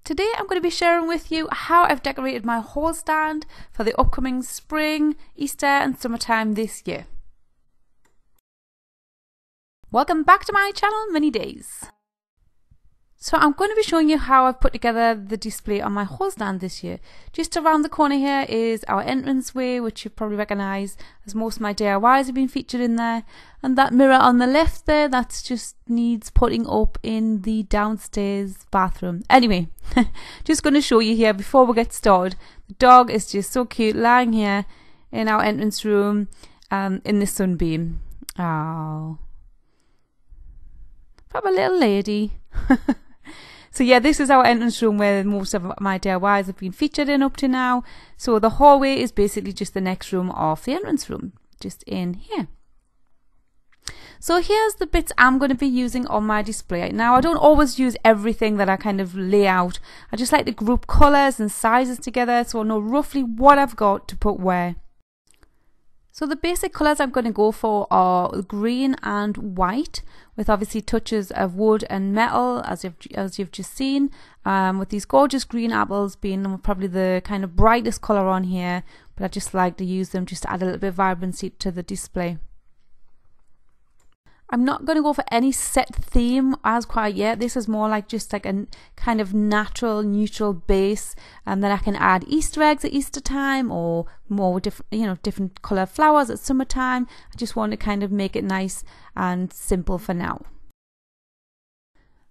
Today I'm going to be sharing with you how I've decorated my hall stand for the upcoming spring, Easter and summertime this year. Welcome back to my channel, Mini Days. So I'm going to be showing you how I've put together the display on my hall stand this year. Just around the corner here is our entranceway, which you probably recognise as most of my DIYs have been featured in there. And that mirror on the left there, that just needs putting up in the downstairs bathroom. Anyway, just going to show you here before we get started. The dog is just so cute lying here in our entrance room in the sunbeam. Oh, proper little lady. So yeah, this is our entrance room where most of my DIYs have been featured in up to now. So the hallway is basically just the next room of the entrance room, just in here. So here's the bits I'm going to be using on my display. Now I don't always use everything that I kind of lay out. I just like to group colours and sizes together so I know roughly what I've got to put where. So the basic colours I'm going to go for are green and white, with obviously touches of wood and metal, as you've just seen, with these gorgeous green apples being probably the kind of brightest colour on here, but I just like to use them just to add a little bit of vibrancy to the display. I'm not going to go for any set theme as quite yet. This is more like just like a kind of natural, neutral base, and then I can add Easter eggs at Easter time or more different colour flowers at summertime. I just want to kind of make it nice and simple for now.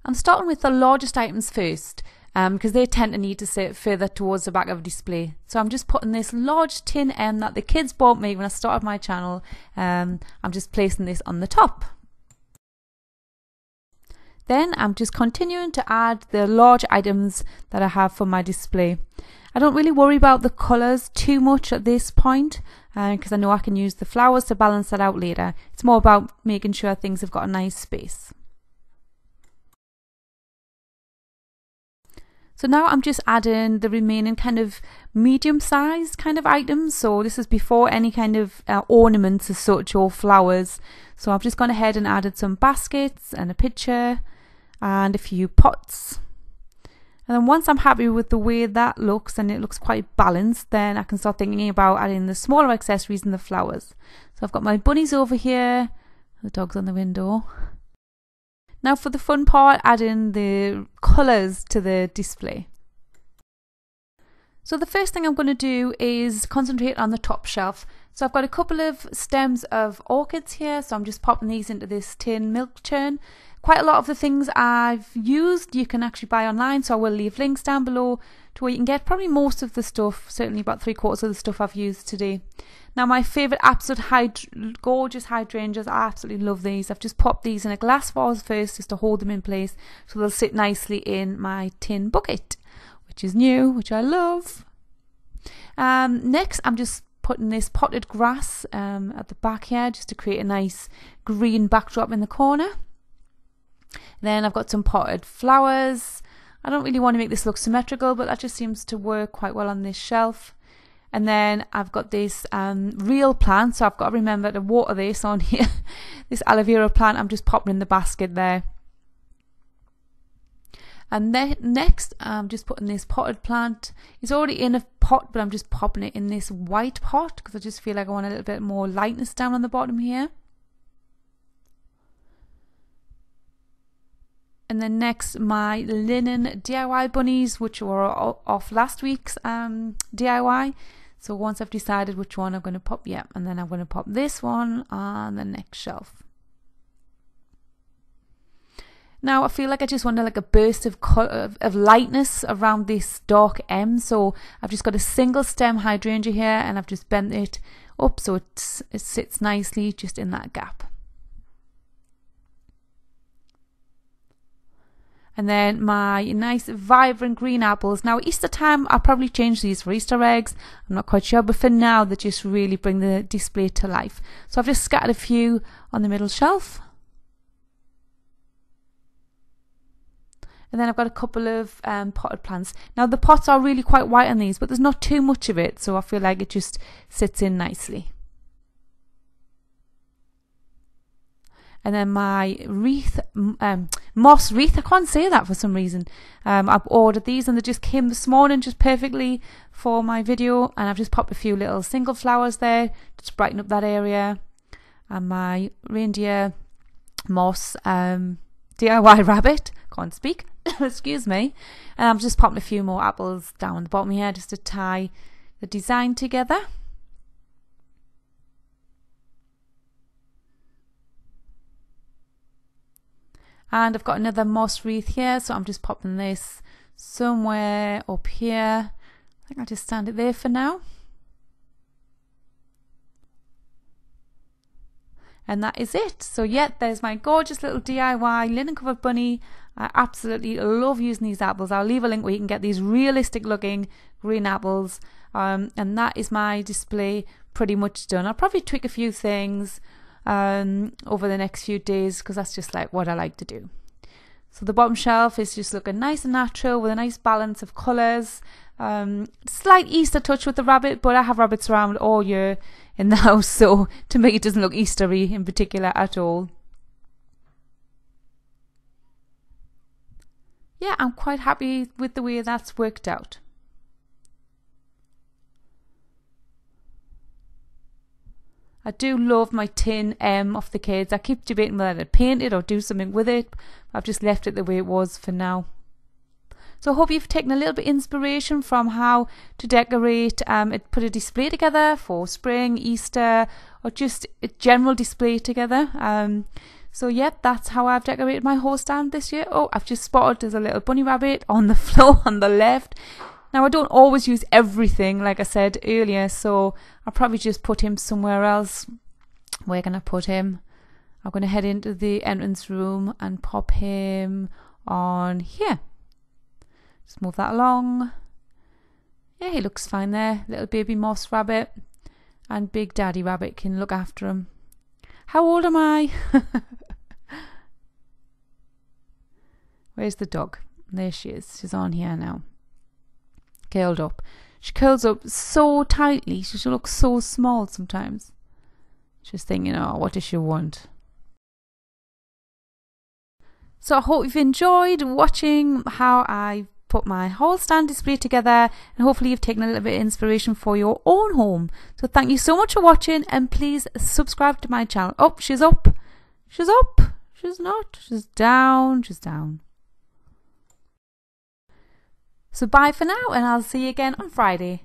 I'm starting with the largest items first, because they tend to need to sit further towards the back of the display. So I'm just putting this large tin M that the kids bought me when I started my channel. I'm just placing this on the top. Then I'm just continuing to add the large items that I have for my display. I don't really worry about the colours too much at this point because I know I can use the flowers to balance that out later. It's more about making sure things have got a nice space. So now I'm just adding the remaining kind of medium-sized kind of items. So this is before any kind of ornaments as such or flowers. So I've just gone ahead and added some baskets and a pitcher and a few pots. And then once I'm happy with the way that looks and it looks quite balanced, then I can start thinking about adding the smaller accessories and the flowers. So I've got my bunnies over here, the dog's on the window. Now for the fun part, adding the colours to the display. So the first thing I'm going to do is concentrate on the top shelf. So I've got a couple of stems of orchids here, so I'm just popping these into this tin milk churn. Quite a lot of the things I've used you can actually buy online, so I will leave links down below to where you can get probably most of the stuff, certainly about 3/4 of the stuff I've used today. Now my favourite absolute gorgeous hydrangeas, I absolutely love these. I've just popped these in a glass vase first just to hold them in place so they'll sit nicely in my tin bucket, which is new, which I love. Next I'm just putting this potted grass at the back here just to create a nice green backdrop in the corner. Then I've got some potted flowers. I don't really want to make this look symmetrical, but that just seems to work quite well on this shelf. And then I've got this real plant, so I've got to remember to water this on here. This aloe vera plant I'm just popping in the basket there. And then next I'm just putting this potted plant. It's already in a pot, but I'm just popping it in this white pot because I just feel like I want a little bit more lightness down on the bottom here. And then next, my linen DIY bunnies, which were off last week's DIY. So once I've decided which one I'm going to pop, and then I'm going to pop this one on the next shelf. Now I feel like I just wanted like a burst of lightness around this dark M. So I've just got a single stem hydrangea here, and I've just bent it up so it sits nicely just in that gap. And then my nice vibrant green apples. Now Easter time I'll probably change these for Easter eggs. I'm not quite sure, but for now they just really bring the display to life. So I've just scattered a few on the middle shelf. And then I've got a couple of potted plants. Now the pots are really quite white on these, but there's not too much of it, so I feel like it just sits in nicely. And then my wreath, moss wreath, I can't say that for some reason. I've ordered these and they just came this morning just perfectly for my video, and I've just popped a few little single flowers there to brighten up that area. And my reindeer moss DIY rabbit, can't speak, excuse me. And I'm just popping a few more apples down the bottom here just to tie the design together. And I've got another moss wreath here, so I'm just popping this somewhere up here. I think I'll just stand it there for now. And that is it. So yeah, there's my gorgeous little DIY linen covered bunny. I absolutely love using these apples. I'll leave a link where you can get these realistic looking green apples. And that is my display pretty much done. I'll probably tweak a few things over the next few days, because that's just like what I like to do. So the bottom shelf is just looking nice and natural with a nice balance of colours. Slight Easter touch with the rabbit, but I have rabbits around all year in the house, so to me it doesn't look Eastery in particular at all. Yeah, I'm quite happy with the way that's worked out. I do love my tin M of the kids. I keep debating whether to paint it or do something with it. I've just left it the way it was for now. So I hope you've taken a little bit of inspiration from how to decorate, put a display together for spring, Easter, or just a general display together. So yeah, that's how I've decorated my hall stand this year. Oh, I've just spotted there's a little bunny rabbit on the floor on the left. Now I don't always use everything, like I said earlier, so I'll probably just put him somewhere else. Where can I put him? I'm going to head into the entrance room and pop him on here. Just move that along. Yeah, he looks fine there. Little baby moss rabbit, and big daddy rabbit can look after him. How old am I? Where's the dog? There she is. She's on here now. Curled up. She curls up so tightly. She looks so small sometimes. She's thinking, oh, what does she want? So I hope you've enjoyed watching how I put my hall stand display together, and hopefully you've taken a little bit of inspiration for your own home. So thank you so much for watching, and please subscribe to my channel. Oh, she's up. She's up. She's not. She's down. She's down. So bye for now, and I'll see you again on Friday.